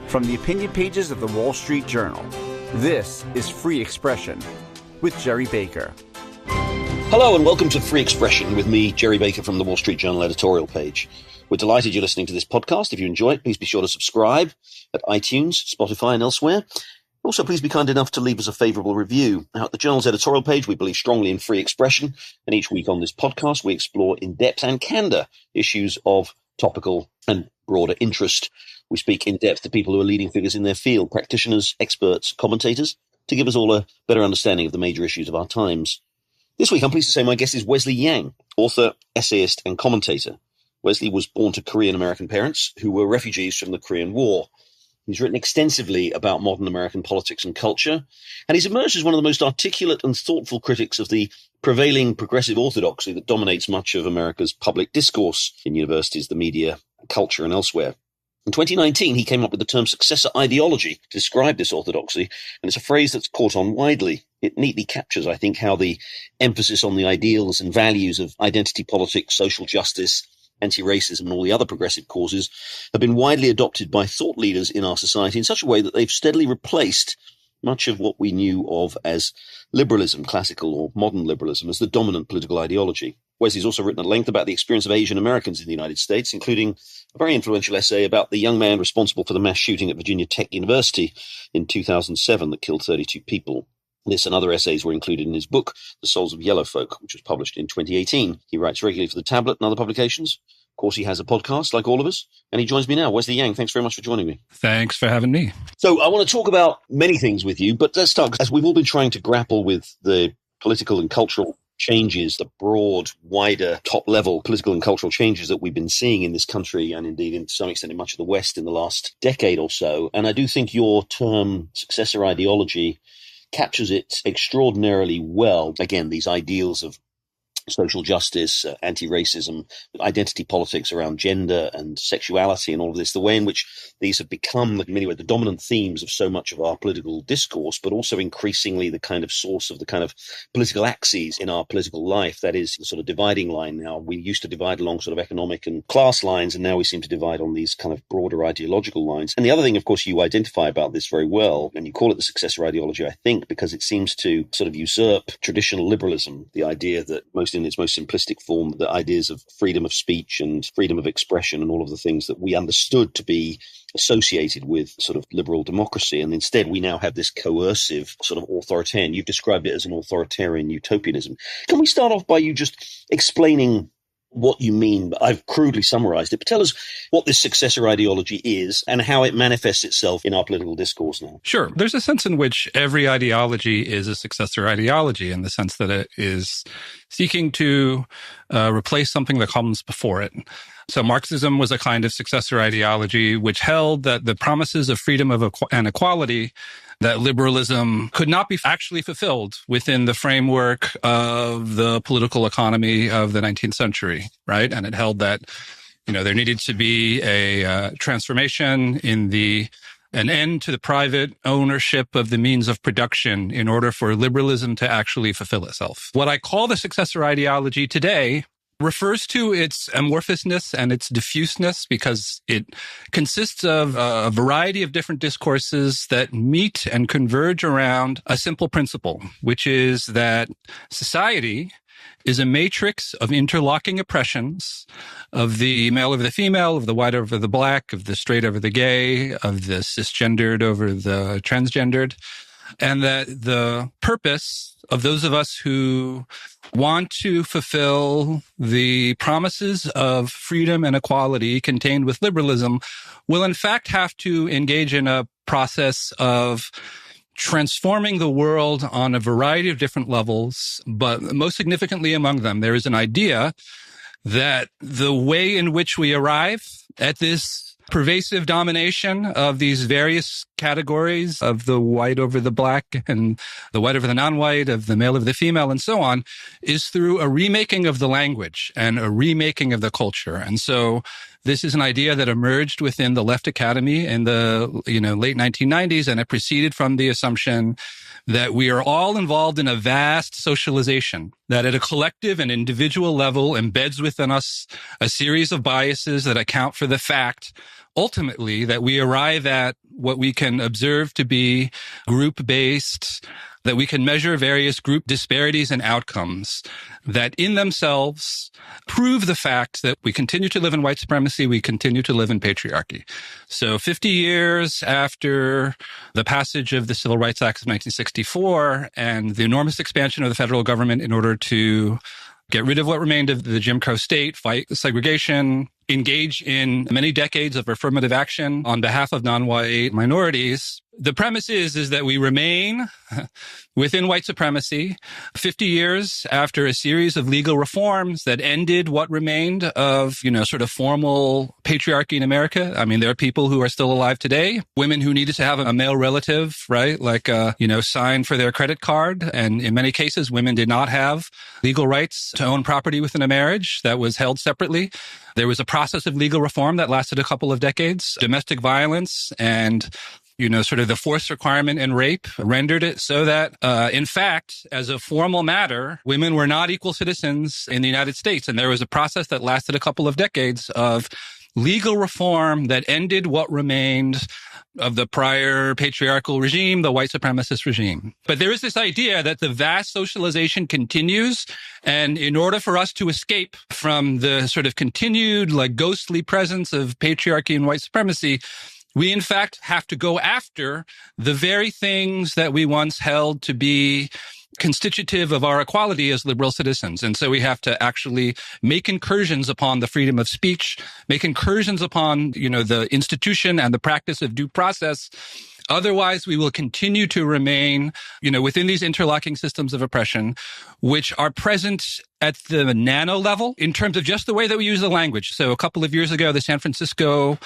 From the opinion pages of the Wall Street Journal, this is Free Expression with Gerry Baker. Hello and welcome to Free Expression with me, Gerry Baker, from the Wall Street Journal editorial page. We're delighted you're listening to this podcast. If you enjoy it, please be sure to subscribe at iTunes, Spotify and elsewhere. Also, please be kind enough to leave us a favourable review. Now, at the Journal's editorial page, we believe strongly in free expression, and each week on this podcast, we explore in depth and candour issues of topical and broader interest. We speak in depth to people who are leading figures in their field, practitioners, experts, commentators, to give us all a better understanding of the major issues of our times. This week, I'm pleased to say my guest is Wesley Yang, author, essayist, and commentator. Wesley was born to Korean-American parents who were refugees from the Korean War. He's written extensively about modern American politics and culture, and he's emerged as one of the most articulate and thoughtful critics of the prevailing progressive orthodoxy that dominates much of America's public discourse in universities, the media, culture, and elsewhere. In 2019, he came up with the term successor ideology to describe this orthodoxy, and it's a phrase that's caught on widely. It neatly captures, I think, how the emphasis on the ideals and values of identity politics, social justice, anti-racism and all the other progressive causes have been widely adopted by thought leaders in our society in such a way that they've steadily replaced much of what we knew of as liberalism, classical or modern liberalism, as the dominant political ideology. Wesley's also written at length about the experience of Asian Americans in the United States, including a very influential essay about the young man responsible for the mass shooting at Virginia Tech University in 2007 that killed 32 people. This and other essays were included in his book, The Souls of Yellow Folk, which was published in 2018. He writes regularly for The Tablet and other publications. Of course, he has a podcast, like all of us, and he joins me now. Wesley Yang, thanks very much for joining me. Thanks for having me. So I want to talk about many things with you, but let's start, as we've all been trying to grapple with the political and cultural changes, the broad, wider, top-level political and cultural changes that we've been seeing in this country and indeed to some extent in much of the West in the last decade or so. And I do think your term, successor ideology, captures it extraordinarily well. Again, these ideals of social justice, anti-racism, identity politics around gender and sexuality and all of this, the way in which these have become, in many ways, the dominant themes of so much of our political discourse, but also increasingly the kind of source of the kind of political axes in our political life. That is the sort of dividing line now. We used to divide along sort of economic and class lines, and now we seem to divide on these kind of broader ideological lines. And the other thing, of course, you identify about this very well, and you call it the successor ideology, I think, because it seems to sort of usurp traditional liberalism, the idea that in its most simplistic form, the ideas of freedom of speech and freedom of expression and all of the things that we understood to be associated with sort of liberal democracy. And instead, we now have this coercive sort of authoritarian. You've described it as an authoritarian utopianism. Can we start off by you just explaining what you mean? I've crudely summarized it, but tell us what this successor ideology is and how it manifests itself in our political discourse now. Sure. There's a sense in which every ideology is a successor ideology in the sense that it is seeking to replace something that comes before it. So Marxism was a kind of successor ideology which held that the promises of freedom and equality that liberalism could not be actually fulfilled within the framework of the political economy of the 19th century, right? And it held that, there needed to be a transformation in an end to the private ownership of the means of production in order for liberalism to actually fulfill itself. What I call the successor ideology today refers to its amorphousness and its diffuseness because it consists of a variety of different discourses that meet and converge around a simple principle, which is that society is a matrix of interlocking oppressions of the male over the female, of the white over the black, of the straight over the gay, of the cisgendered over the transgendered, and that the purpose of those of us who want to fulfill the promises of freedom and equality contained with liberalism will in fact have to engage in a process of transforming the world on a variety of different levels, but most significantly among them, there is an idea that the way in which we arrive at this pervasive domination of these various categories of the white over the black and the white over the non-white, of the male over the female, and so on, is through a remaking of the language and a remaking of the culture. And so this is an idea that emerged within the Left Academy in the late 1990s, and it proceeded from the assumption that we are all involved in a vast socialization that at a collective and individual level embeds within us a series of biases that account for the fact ultimately that we arrive at what we can observe to be group-based, that we can measure various group disparities and outcomes that in themselves prove the fact that we continue to live in white supremacy, we continue to live in patriarchy. So 50 years after the passage of the Civil Rights Act of 1964 and the enormous expansion of the federal government in order to get rid of what remained of the Jim Crow state, fight segregation, engage in many decades of affirmative action on behalf of non-white minorities. The premise is that we remain within white supremacy 50 years after a series of legal reforms that ended what remained of, sort of formal patriarchy in America. I mean, there are people who are still alive today, women who needed to have a male relative, right? Like, sign for their credit card. And in many cases, women did not have legal rights to own property within a marriage that was held separately. There was a process of legal reform that lasted a couple of decades. Domestic violence and sort of the force requirement in rape rendered it so that, in fact, as a formal matter, women were not equal citizens in the United States. And there was a process that lasted a couple of decades of legal reform that ended what remained of the prior patriarchal regime, the white supremacist regime. But there is this idea that the vast socialization continues. And in order for us to escape from the sort of continued, ghostly presence of patriarchy and white supremacy, we, in fact, have to go after the very things that we once held to be constitutive of our equality as liberal citizens. And so we have to actually make incursions upon the freedom of speech, make incursions upon, the institution and the practice of due process. Otherwise, we will continue to remain, within these interlocking systems of oppression, which are present at the nano level in terms of just the way that we use the language. So a couple of years ago, the San Francisco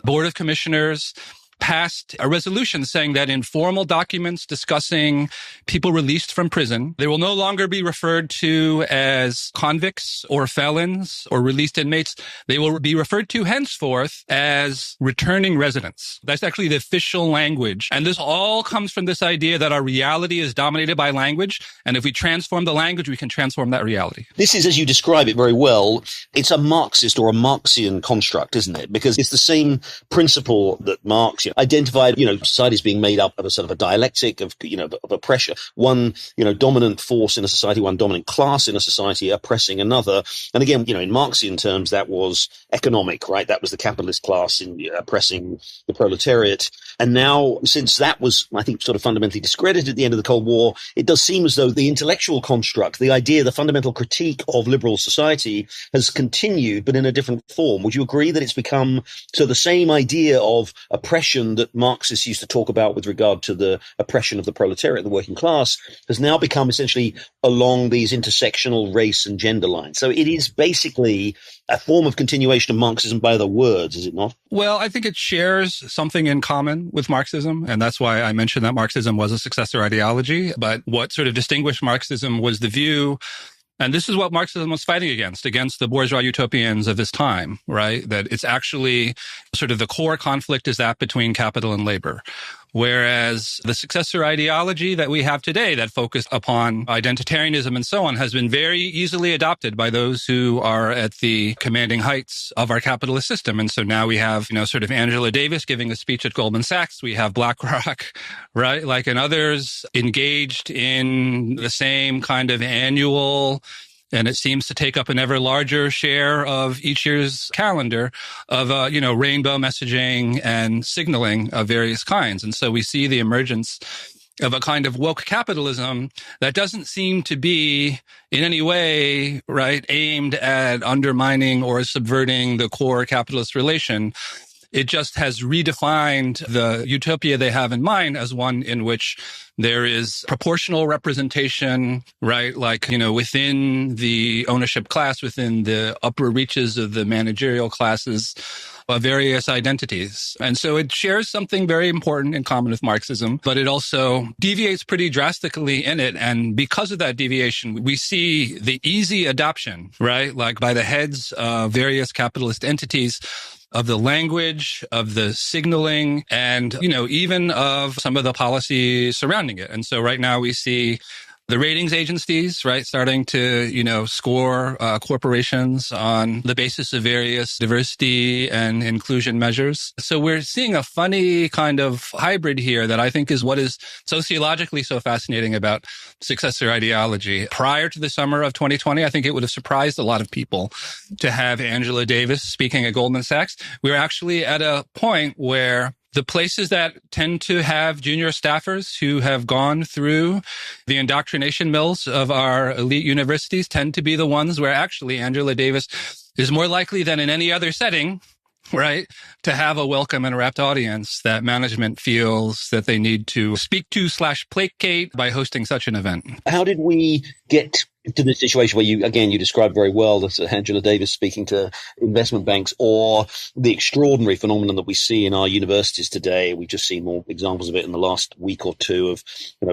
Board of Commissioners passed a resolution saying that in formal documents discussing people released from prison, they will no longer be referred to as convicts or felons or released inmates. They will be referred to henceforth as returning residents. That's actually the official language. And this all comes from this idea that our reality is dominated by language. And if we transform the language, we can transform that reality. This is, as you describe it very well, it's a Marxist or a Marxian construct, isn't it? Because it's the same principle that Marx identified, society as being made up of a sort of a dialectic of, of oppression. One, dominant force in a society, one dominant class in a society oppressing another. And again, in Marxian terms, that was economic, right? That was the capitalist class in oppressing the proletariat. And now, since that was, I think, sort of fundamentally discredited at the end of the Cold War, it does seem as though the intellectual construct, the idea, the fundamental critique of liberal society has continued, but in a different form. Would you agree that it's become so the same idea of oppression that Marxists used to talk about with regard to the oppression of the proletariat, the working class, has now become essentially along these intersectional race and gender lines? So it is basically a form of continuation of Marxism by other words, is it not? Well, I think it shares something in common with Marxism, and that's why I mentioned that Marxism was a successor ideology. But what sort of distinguished Marxism was the view, and this is what Marxism was fighting against the bourgeois utopians of this time, right? That it's actually sort of the core conflict is that between capital and labor. Whereas the successor ideology that we have today that focused upon identitarianism and so on has been very easily adopted by those who are at the commanding heights of our capitalist system. And so now we have, sort of Angela Davis giving a speech at Goldman Sachs. We have BlackRock, right? And others engaged in the same kind of annual, and it seems to take up an ever larger share of each year's calendar of, rainbow messaging and signaling of various kinds. And so we see the emergence of a kind of woke capitalism that doesn't seem to be in any way, right, aimed at undermining or subverting the core capitalist relation. It just has redefined the utopia they have in mind as one in which there is proportional representation, right? Within the ownership class, within the upper reaches of the managerial classes of various identities. And so it shares something very important in common with Marxism, but it also deviates pretty drastically in it. And because of that deviation, we see the easy adoption, right? By the heads of various capitalist entities of the language, of the signaling, and, even of some of the policy surrounding it. And so right now we see the ratings agencies, right, starting to, score corporations on the basis of various diversity and inclusion measures. So we're seeing a funny kind of hybrid here that I think is what is sociologically so fascinating about successor ideology. Prior to the summer of 2020, I think it would have surprised a lot of people to have Angela Davis speaking at Goldman Sachs. We're actually at a point where the places that tend to have junior staffers who have gone through the indoctrination mills of our elite universities tend to be the ones where actually Angela Davis is more likely than in any other setting, right, to have a welcome and rapt audience that management feels that they need to speak to / placate by hosting such an event. How did we get to the situation where you described very well that Angela Davis speaking to investment banks, or the extraordinary phenomenon that we see in our universities today? We've just seen more examples of it in the last week or two of,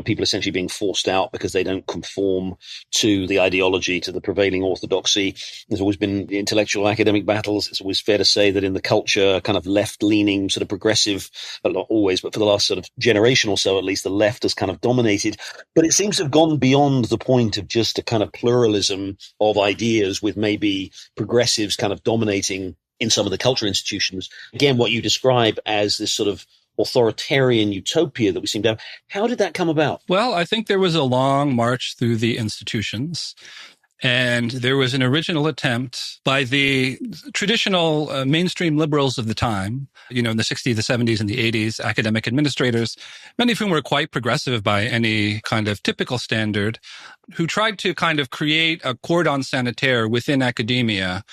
people essentially being forced out because they don't conform to the ideology, to the prevailing orthodoxy. There's always been the intellectual academic battles. It's always fair to say that in the culture, kind of left-leaning, sort of progressive, well, not always, but for the last sort of generation or so, at least, the left has kind of dominated. But it seems to have gone beyond the point of just a kind of pluralism of ideas, with maybe progressives kind of dominating in some of the culture institutions. Again, what you describe as this sort of authoritarian utopia that we seem to have. How did that come about? Well, I think there was a long march through the institutions. And there was an original attempt by the traditional mainstream liberals of the time, in the 60s, the 70s, and the 80s, academic administrators, many of whom were quite progressive by any kind of typical standard, who tried to kind of create a cordon sanitaire within academia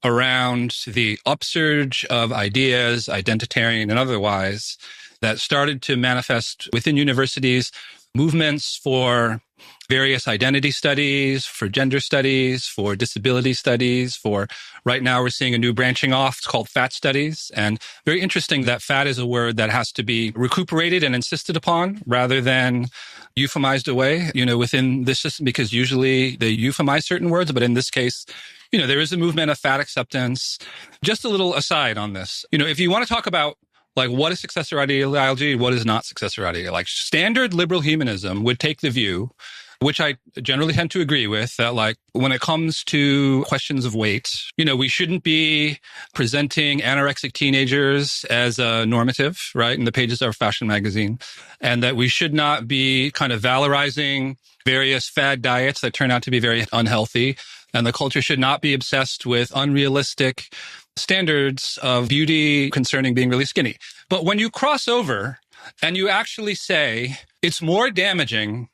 around the upsurge of ideas, identitarian and otherwise, that started to manifest within universities, movements for various identity studies, for gender studies, for disability studies, for right now we're seeing a new branching off. It's called fat studies. And very interesting that fat is a word that has to be recuperated and insisted upon rather than euphemized away, within this system, because usually they euphemize certain words. But in this case, there is a movement of fat acceptance. Just a little aside on this. If you want to talk about what is successor ideology, what is not successor ideology, standard liberal humanism would take the view, which I generally tend to agree with, that when it comes to questions of weight, we shouldn't be presenting anorexic teenagers as a normative, right, in the pages of our fashion magazine, and that we should not be kind of valorizing various fad diets that turn out to be very unhealthy, and the culture should not be obsessed with unrealistic standards of beauty concerning being really skinny. But when you cross over and you actually say it's more damaging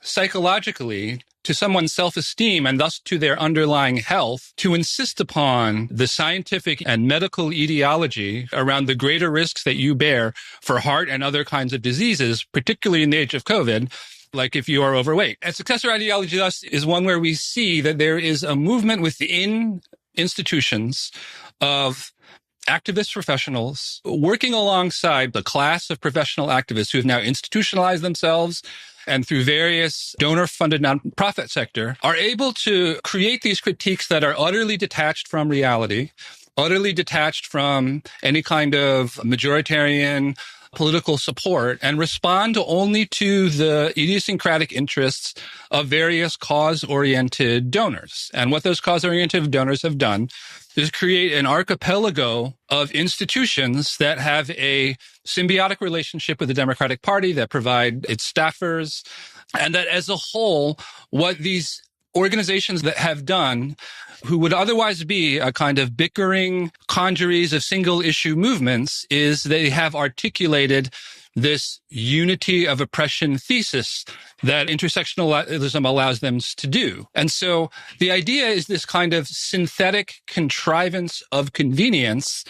psychologically to someone's self-esteem and thus to their underlying health to insist upon the scientific and medical etiology around the greater risks that you bear for heart and other kinds of diseases, particularly in the age of COVID, like if you are overweight. And successor ideology thus is one where we see that there is a movement within institutions of activist professionals working alongside the class of professional activists who have now institutionalized themselves and through various donor-funded nonprofit sector are able to create these critiques that are utterly detached from reality, utterly detached from any kind of majoritarian political support, and respond only to the idiosyncratic interests of various cause-oriented donors. And what those cause-oriented donors have done is create an archipelago of institutions that have a symbiotic relationship with the Democratic Party, that provide its staffers, and that as a whole, what these organizations that have done, who would otherwise be a kind of bickering congeries of single issue movements, is they have articulated this unity of oppression thesis that intersectionalism allows them to do. And so the idea is this kind of synthetic contrivance of convenience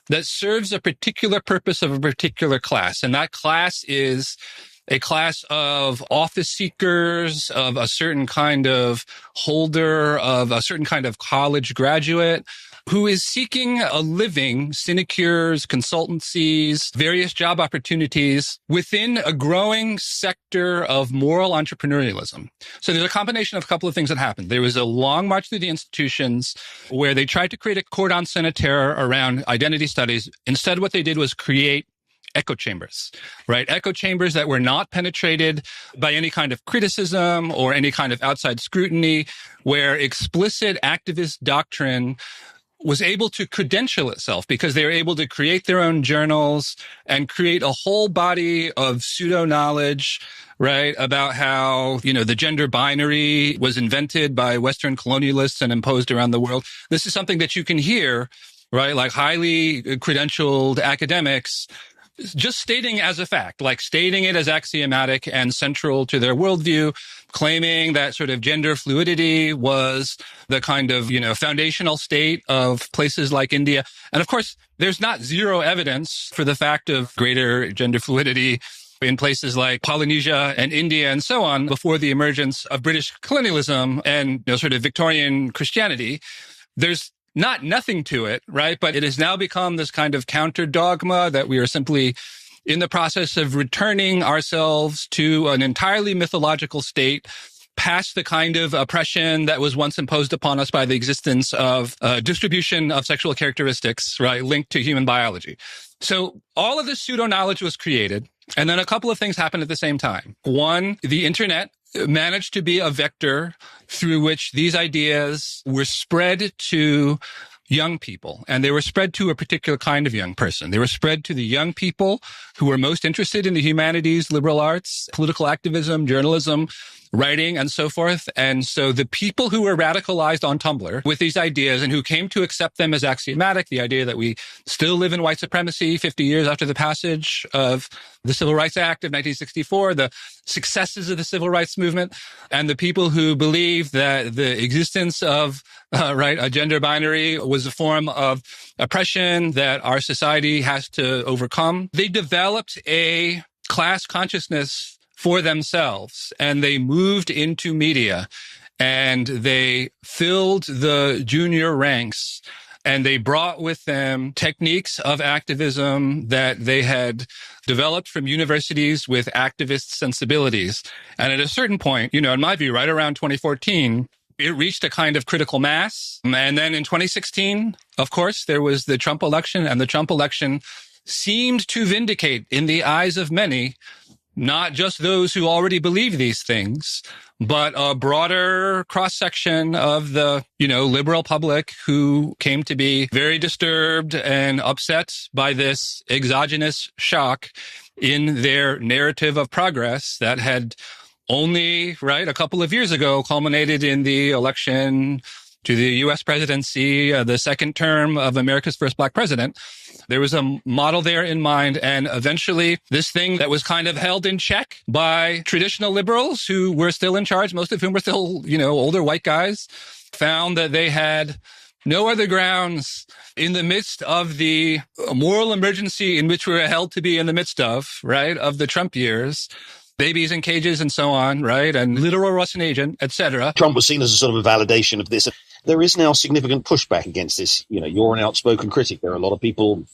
that serves a particular purpose of a particular class. And that class is a class of office seekers, of a certain kind of holder, of a certain kind of college graduate who is seeking a living, sinecures, consultancies, various job opportunities within a growing sector of moral entrepreneurialism. So there's a combination of a couple of things that happened. There was a long march through the institutions where they tried to create a cordon sanitaire around identity studies. Instead, what they did was create echo chambers, right? Echo chambers that were not penetrated by any kind of criticism or any kind of outside scrutiny, where explicit activist doctrine was able to credential itself because they were able to create their own journals and create a whole body of pseudo knowledge, right, about how, the gender binary was invented by Western colonialists and imposed around the world. This is something that you can hear, right, like highly credentialed academics just stating as a fact, like stating it as axiomatic and central to their worldview, claiming that sort of gender fluidity was the kind of, foundational state of places like India. And of course, there's not zero evidence for the fact of greater gender fluidity in places like Polynesia and India and so on before the emergence of British colonialism and, sort of Victorian Christianity. There's not nothing to it, right? But it has now become this kind of counter dogma that we are simply in the process of returning ourselves to an entirely mythological state past the kind of oppression that was once imposed upon us by the existence of distribution of sexual characteristics, right, linked to human biology. So all of this pseudo-knowledge was created, and then a couple of things happened at the same time. One, the internet managed to be a vector through which these ideas were spread to young people, and they were spread to a particular kind of young person. They were spread to the young people who were most interested in the humanities, liberal arts, political activism, journalism, writing, and so forth. And so the people who were radicalized on Tumblr with these ideas and who came to accept them as axiomatic, the idea that we still live in white supremacy 50 years after the passage of the Civil Rights Act of 1964, the successes of the civil rights movement, and the people who believe that the existence of a gender binary was a form of oppression that our society has to overcome. They developed a class consciousness for themselves, and they moved into media, and they filled the junior ranks, and they brought with them techniques of activism that they had developed from universities with activist sensibilities. And at a certain point, in my view, right around 2014, it reached a kind of critical mass. And then in 2016, of course, there was the Trump election, and the Trump election seemed to vindicate, in the eyes of many, not just those who already believe these things, but a broader cross-section of the, liberal public who came to be very disturbed and upset by this exogenous shock in their narrative of progress that had only, a couple of years ago culminated in the election to the U.S. presidency, the second term of America's first black president. There was a model there in mind, and eventually this thing that was kind of held in check by traditional liberals who were still in charge, most of whom were still, older white guys, found that they had no other grounds in the midst of the moral emergency in which we were held to be in the midst of the Trump years. Babies in cages and so on, and literal Russian agent, etc. Trump was seen as a sort of a validation of this. There is now significant pushback against this. You're an outspoken critic. There are a lot of people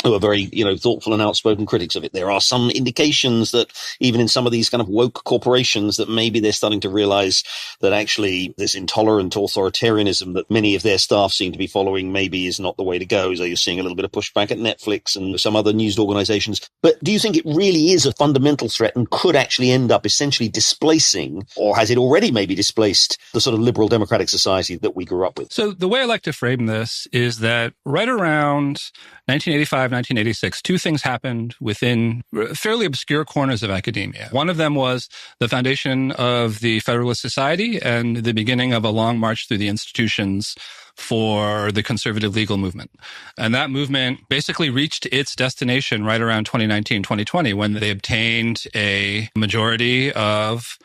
who are very, thoughtful and outspoken critics of it. There are some indications that even in some of these kind of woke corporations that maybe they're starting to realize that actually this intolerant authoritarianism that many of their staff seem to be following maybe is not the way to go. So you're seeing a little bit of pushback at Netflix and some other news organizations. But do you think it really is a fundamental threat and could actually end up essentially displacing, or has it already maybe displaced, the sort of liberal democratic society that we grew up with? So the way I like to frame this is that right around 1985, 1986, two things happened within fairly obscure corners of academia. One of them was the foundation of the Federalist Society and the beginning of a long march through the institutions for the conservative legal movement. And that movement basically reached its destination right around 2019, 2020, when they obtained a majority of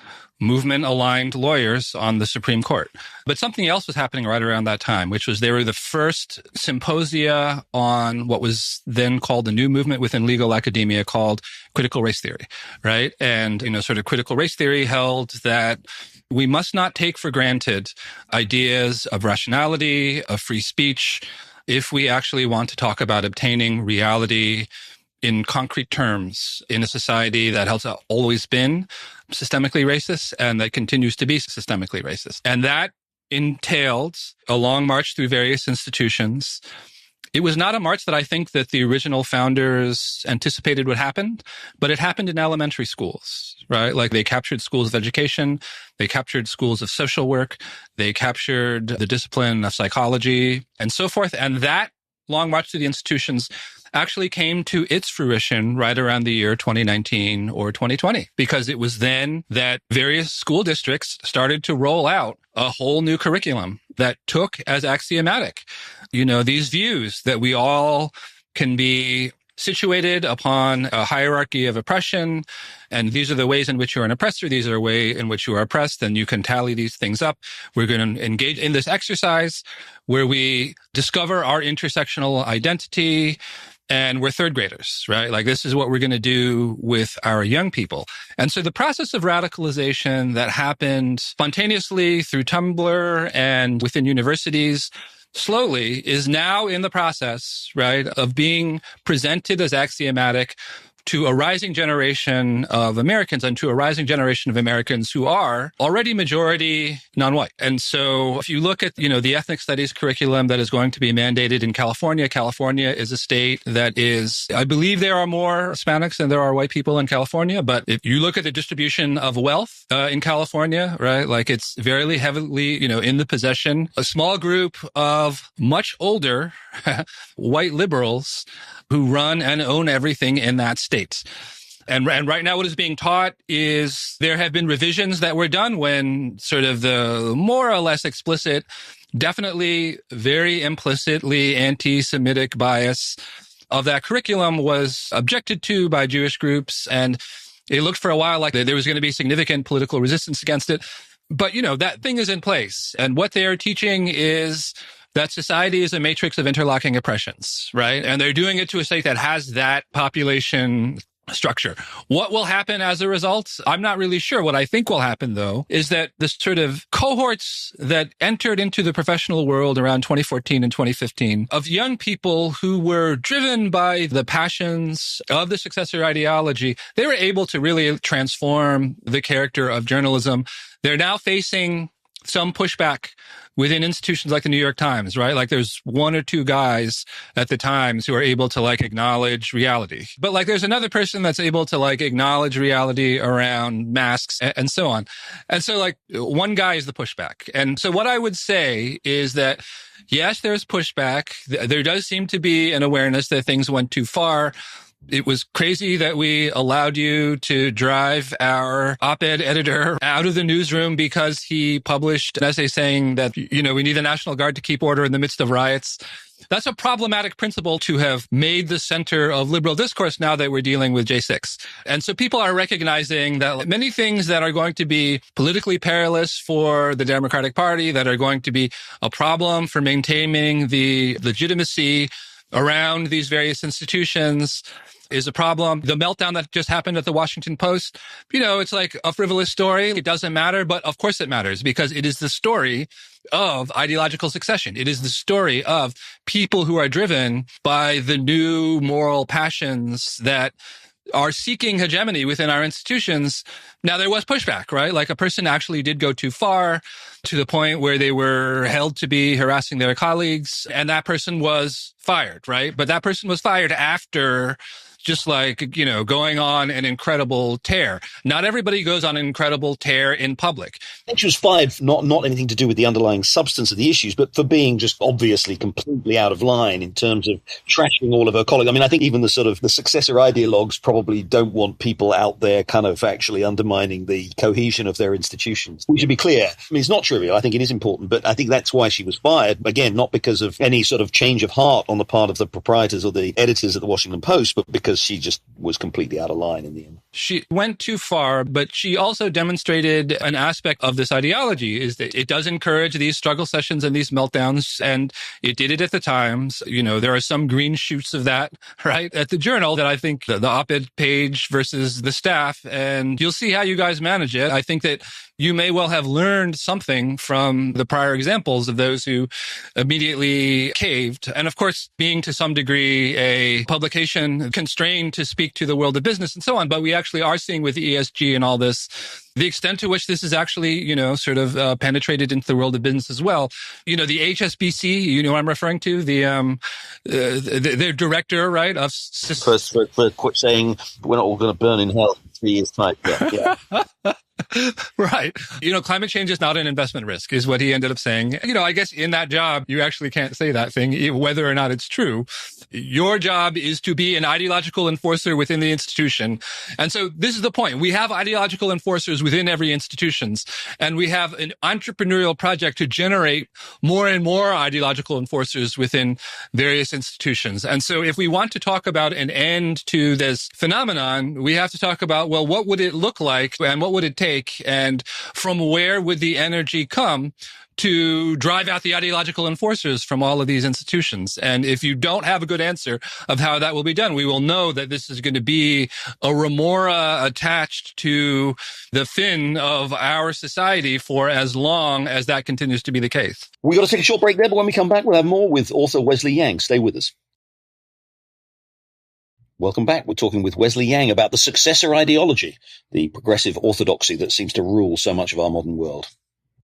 movement-aligned lawyers on the Supreme Court. But something else was happening right around that time, which was they were the first symposia on what was then called the new movement within legal academia called critical race theory, right? And, sort of critical race theory held that we must not take for granted ideas of rationality, of free speech, if we actually want to talk about obtaining reality in concrete terms in a society that has always been systemically racist and that continues to be systemically racist. And that entailed a long march through various institutions It was not a march that I think that the original founders anticipated would happen, but it happened in elementary schools, right? Like they captured schools of education, they captured schools of social work, they captured the discipline of psychology and so forth. And that long march to the institutions actually came to its fruition right around the year 2019 or 2020, because it was then that various school districts started to roll out a whole new curriculum that took as axiomatic, these views that we all can be situated upon a hierarchy of oppression, and these are the ways in which you're an oppressor, these are the ways in which you are oppressed, and you can tally these things up. We're going to engage in this exercise where we discover our intersectional identity, and we're third graders, right? Like this is what we're going to do with our young people. And so the process of radicalization that happened spontaneously through Tumblr and within universities slowly is now in the process, right, of being presented as axiomatic to a rising generation of Americans and to a rising generation of Americans who are already majority non-white. And so if you look at, the ethnic studies curriculum that is going to be mandated in California, California is a state that is, I believe there are more Hispanics than there are white people in California. But if you look at the distribution of wealth in California, right, like it's very heavily, in the possession, a small group of much older white liberals who run and own everything in that state. And right now what is being taught is there have been revisions that were done when sort of the more or less explicit, definitely very implicitly anti-Semitic bias of that curriculum was objected to by Jewish groups. And it looked for a while like there was going to be significant political resistance against it. But, that thing is in place. And what they are teaching is that society is a matrix of interlocking oppressions, right? And they're doing it to a state that has that population structure. What will happen as a result? I'm not really sure. What I think will happen, though, is that the sort of cohorts that entered into the professional world around 2014 and 2015 of young people who were driven by the passions of the successor ideology, they were able to really transform the character of journalism. They're now facing some pushback within institutions like the New York Times, right? Like there's one or two guys at the Times who are able to acknowledge reality. But there's another person that's able to acknowledge reality around masks and so on. And so one guy is the pushback. And so what I would say is that, yes, there's pushback. There does seem to be an awareness that things went too far. It was crazy that we allowed you to drive our op-ed editor out of the newsroom because he published an essay saying that, we need the National Guard to keep order in the midst of riots. That's a problematic principle to have made the center of liberal discourse now that we're dealing with J6. And so people are recognizing that many things that are going to be politically perilous for the Democratic Party, that are going to be a problem for maintaining the legitimacy around these various institutions is a problem. The meltdown that just happened at the Washington Post, it's like a frivolous story. It doesn't matter, but of course it matters because it is the story of ideological succession. It is the story of people who are driven by the new moral passions that are seeking hegemony within our institutions. Now, there was pushback, right? Like a person actually did go too far to the point where they were held to be harassing their colleagues, and that person was fired, right? But that person was fired after just going on an incredible tear. Not everybody goes on an incredible tear in public. I think she was fired for not anything to do with the underlying substance of the issues, but for being just obviously completely out of line in terms of trashing all of her colleagues. I mean, I think even the successor ideologues probably don't want people out there kind of actually undermining the cohesion of their institutions. We should be clear. I mean, it's not trivial. I think it is important, but I think that's why she was fired. Again, not because of any sort of change of heart on the part of the proprietors or the editors at the Washington Post, but because she just was completely out of line in the end. She went too far, but she also demonstrated an aspect of this ideology is that it does encourage these struggle sessions and these meltdowns, and it did it at the Times. There are some green shoots of that, right, at the Journal that I think the op-ed page versus the staff, and you'll see how you guys manage it. I think that you may well have learned something from the prior examples of those who immediately caved. And of course, being to some degree a publication constrained to speak to the world of business and so on. But we actually are seeing with ESG and all this, the extent to which this is actually, sort of penetrated into the world of business as well. The HSBC, you know what I'm referring to? Their director, right? For quit saying we're not all going to burn in hell in 3 years' time. Yeah. Right. Climate change is not an investment risk, is what he ended up saying. I guess in that job, you actually can't say that thing, whether or not it's true. Your job is to be an ideological enforcer within the institution. And so this is the point. We have ideological enforcers within every institution, and we have an entrepreneurial project to generate more and more ideological enforcers within various institutions. And so if we want to talk about an end to this phenomenon, we have to talk about, well, what would it look like and what would it take? And from where would the energy come to drive out the ideological enforcers from all of these institutions? And if you don't have a good answer of how that will be done, we will know that this is going to be a remora attached to the fin of our society for as long as that continues to be the case. We've got to take a short break there, but when we come back, we'll have more with author Wesley Yang. Stay with us. Welcome back. We're talking with Wesley Yang about the successor ideology, the progressive orthodoxy that seems to rule so much of our modern world.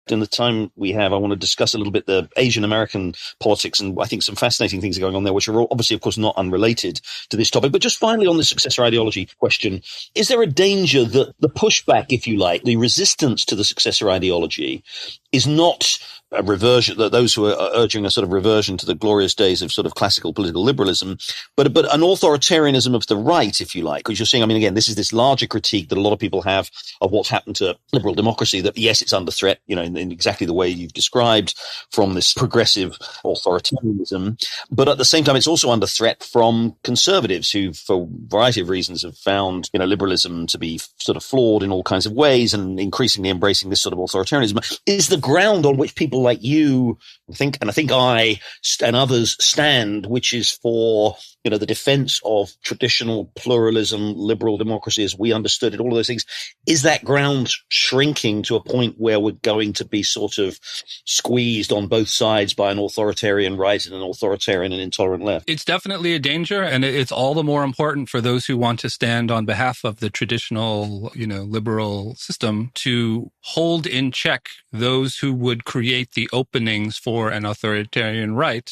In the time we have, I want to discuss a little bit the Asian American politics, and I think some fascinating things are going on there, which are obviously, of course, not unrelated to this topic. But just finally on the successor ideology question, is there a danger that the pushback, if you like, the resistance to the successor ideology is not a reversion, that those who are urging a sort of reversion to the glorious days of sort of classical political liberalism, but an authoritarianism of the right, if you like? Because you're seeing, again, this is this larger critique that a lot of people have of what's happened to liberal democracy, that yes, it's under threat, in exactly the way you've described, from this progressive authoritarianism. But at the same time, it's also under threat from conservatives who, for a variety of reasons, have found, liberalism to be sort of flawed in all kinds of ways and increasingly embracing this sort of authoritarianism. Is the ground on which people like you think, and I think I and others stand, which is for, the defense of traditional pluralism, liberal democracy as we understood it, all of those things, is that ground shrinking to a point where we're going to be sort of squeezed on both sides by an authoritarian right and an authoritarian and intolerant left? It's definitely a danger, and it's all the more important for those who want to stand on behalf of the traditional, liberal system to hold in check those who would create the openings for an authoritarian right.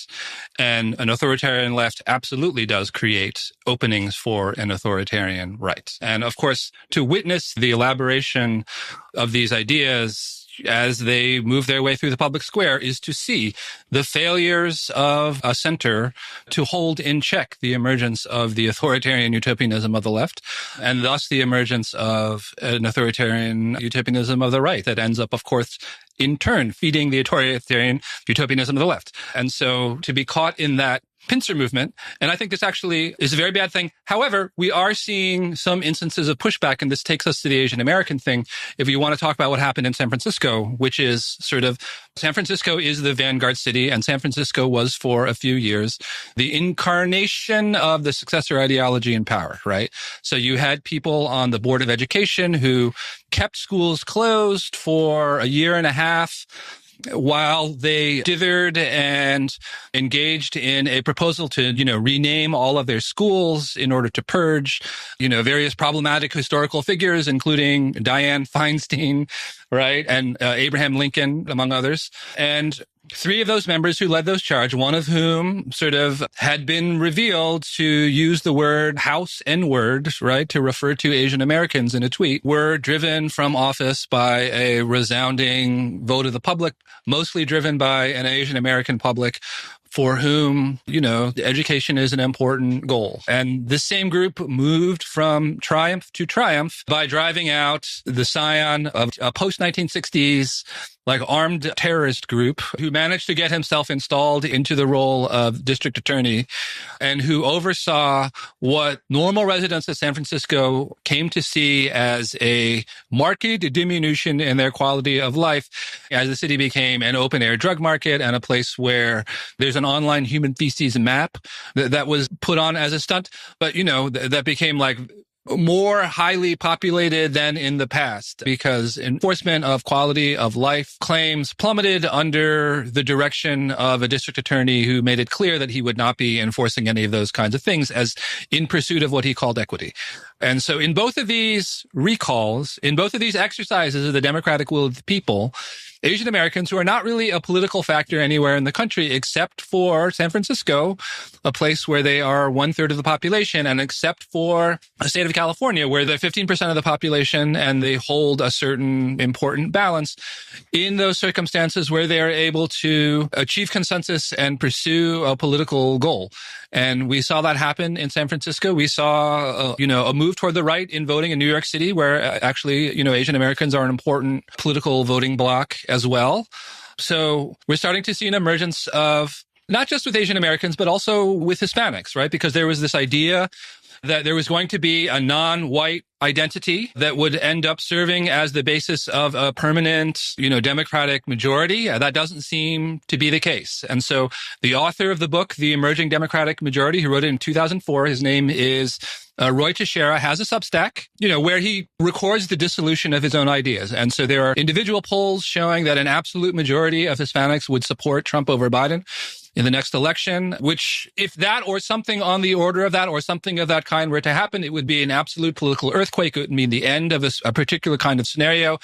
And an authoritarian left absolutely does create openings for an authoritarian right. And of course, to witness the elaboration of these ideas as they move their way through the public square is to see the failures of a center to hold in check the emergence of the authoritarian utopianism of the left, and thus the emergence of an authoritarian utopianism of the right that ends up, of course, in turn feeding the authoritarian utopianism of the left. And so to be caught in that pincer movement, and I think this actually is a very bad thing. However, we are seeing some instances of pushback, and this takes us to the Asian American thing. If you want to talk about what happened in San Francisco, which is sort of, San Francisco is the vanguard city, and San Francisco was for a few years the incarnation of the successor ideology in power, right? So you had people on the Board of Education who kept schools closed for a year and a half, while they dithered and engaged in a proposal to, rename all of their schools in order to purge, various problematic historical figures, including Dianne Feinstein, right, and Abraham Lincoln, among others. And three of those members who led those charges, one of whom sort of had been revealed to use the word house N-word, right, to refer to Asian Americans in a tweet, were driven from office by a resounding vote of the public, mostly driven by an Asian American public for whom, education is an important goal. And this same group moved from triumph to triumph by driving out the scion of a post-1960s armed terrorist group who managed to get himself installed into the role of district attorney and who oversaw what normal residents of San Francisco came to see as a marked diminution in their quality of life as the city became an open-air drug market and a place where there's an online human feces map that was put on as a stunt. But, that became more highly populated than in the past because enforcement of quality of life claims plummeted under the direction of a district attorney who made it clear that he would not be enforcing any of those kinds of things as in pursuit of what he called equity. And so in both of these recalls, in both of these exercises of the democratic will of the people, Asian Americans, who are not really a political factor anywhere in the country except for San Francisco, a place where they are 1/3 of the population, and except for the state of California, where they're 15% of the population and they hold a certain important balance, in those circumstances where they are able to achieve consensus and pursue a political goal. And we saw that happen in San Francisco. We saw, a move toward the right in voting in New York City, where actually, Asian Americans are an important political voting bloc as well. So we're starting to see an emergence of not just with Asian Americans, but also with Hispanics, right? Because there was this idea that there was going to be a non-white identity that would end up serving as the basis of a permanent, democratic majority. That doesn't seem to be the case. And so the author of the book, The Emerging Democratic Majority, who wrote it in 2004, his name is Roy Teixeira, has a Substack, where he records the dissolution of his own ideas. And so there are individual polls showing that an absolute majority of Hispanics would support Trump over Biden in the next election, which if that or something on the order of that or something of that kind were to happen, it would be an absolute political earthquake. It would mean the end of a particular kind of scenario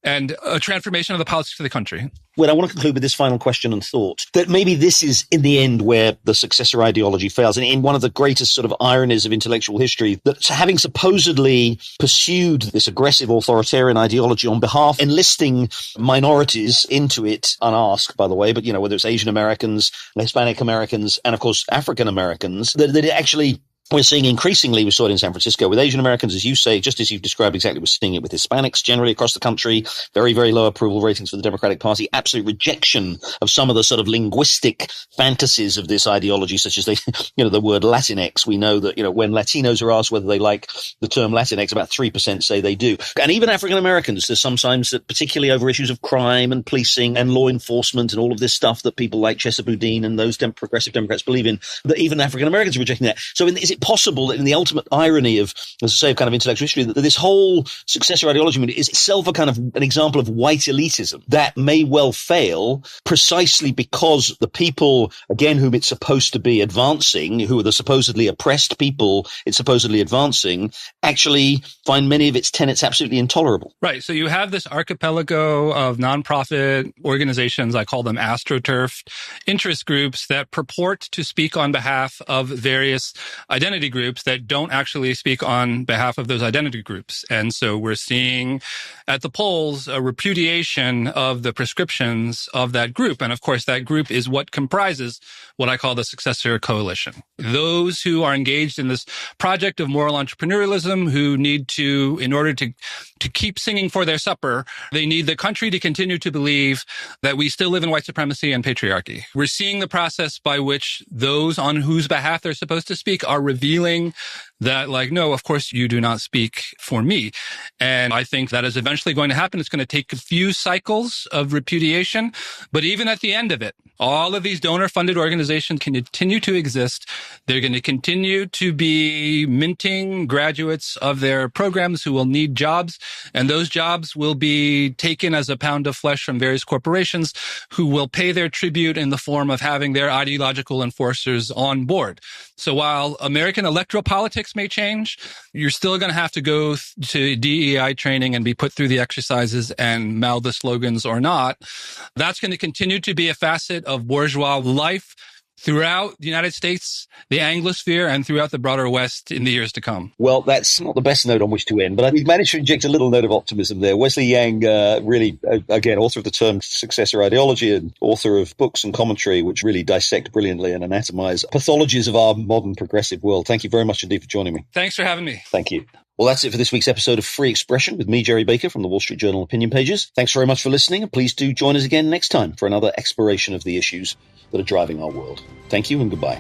and a transformation of the politics of the country. Well, I want to conclude with this final question and thought that maybe this is in the end where the successor ideology fails. And in one of the greatest sort of ironies of intellectual history, that having supposedly pursued this aggressive authoritarian ideology on behalf, enlisting minorities into it unasked, by the way, but, whether it's Asian Americans, Hispanic Americans, and of course, African Americans, that it actually we're seeing increasingly, we saw it in San Francisco, with Asian Americans, as you say, just as you've described exactly, we're seeing it with Hispanics generally across the country, very, very low approval ratings for the Democratic Party, absolute rejection of some of the sort of linguistic fantasies of this ideology, such as the word Latinx. We know that, when Latinos are asked whether they like the term Latinx, about 3% say they do. And even African Americans, there's sometimes that particularly over issues of crime and policing and law enforcement and all of this stuff that people like Chesa Boudin and those progressive Democrats believe in, that even African Americans are rejecting that. So is it possible that in the ultimate irony of, as I say, of kind of intellectual history, that this whole successor ideology is itself a kind of an example of white elitism that may well fail precisely because the people, again, whom it's supposed to be advancing, who are the supposedly oppressed people it's supposedly advancing, actually find many of its tenets absolutely intolerable. Right. So you have this archipelago of nonprofit organizations, I call them Astroturf, interest groups that purport to speak on behalf of various identity groups that don't actually speak on behalf of those identity groups. And so we're seeing at the polls a repudiation of the prescriptions of that group. And of course, that group is what comprises what I call the Successor Coalition. Those who are engaged in this project of moral entrepreneurialism, who need to, in order to keep singing for their supper, they need the country to continue to believe that we still live in white supremacy and patriarchy. We're seeing the process by which those on whose behalf they're supposed to speak are revealing that, no, of course you do not speak for me. And I think that is eventually going to happen. It's going to take a few cycles of repudiation. But even at the end of it, all of these donor-funded organizations can continue to exist. They're going to continue to be minting graduates of their programs who will need jobs. And those jobs will be taken as a pound of flesh from various corporations who will pay their tribute in the form of having their ideological enforcers on board. So while American electoral politics may change, you're still going to have to go to DEI training and be put through the exercises and mouth the slogans or not. That's going to continue to be a facet of bourgeois life throughout the United States, the Anglosphere, and throughout the broader West in the years to come. Well, that's not the best note on which to end, but we've managed to inject a little note of optimism there. Wesley Yang, really, again, author of the term Successor Ideology and author of books and commentary which really dissect brilliantly and anatomize pathologies of our modern progressive world. Thank you very much indeed for joining me. Thanks for having me. Thank you. Well, that's it for this week's episode of Free Expression with me, Gerry Baker, from the Wall Street Journal opinion pages. Thanks very much for listening, and please do join us again next time for another exploration of the issues that are driving our world. Thank you and goodbye.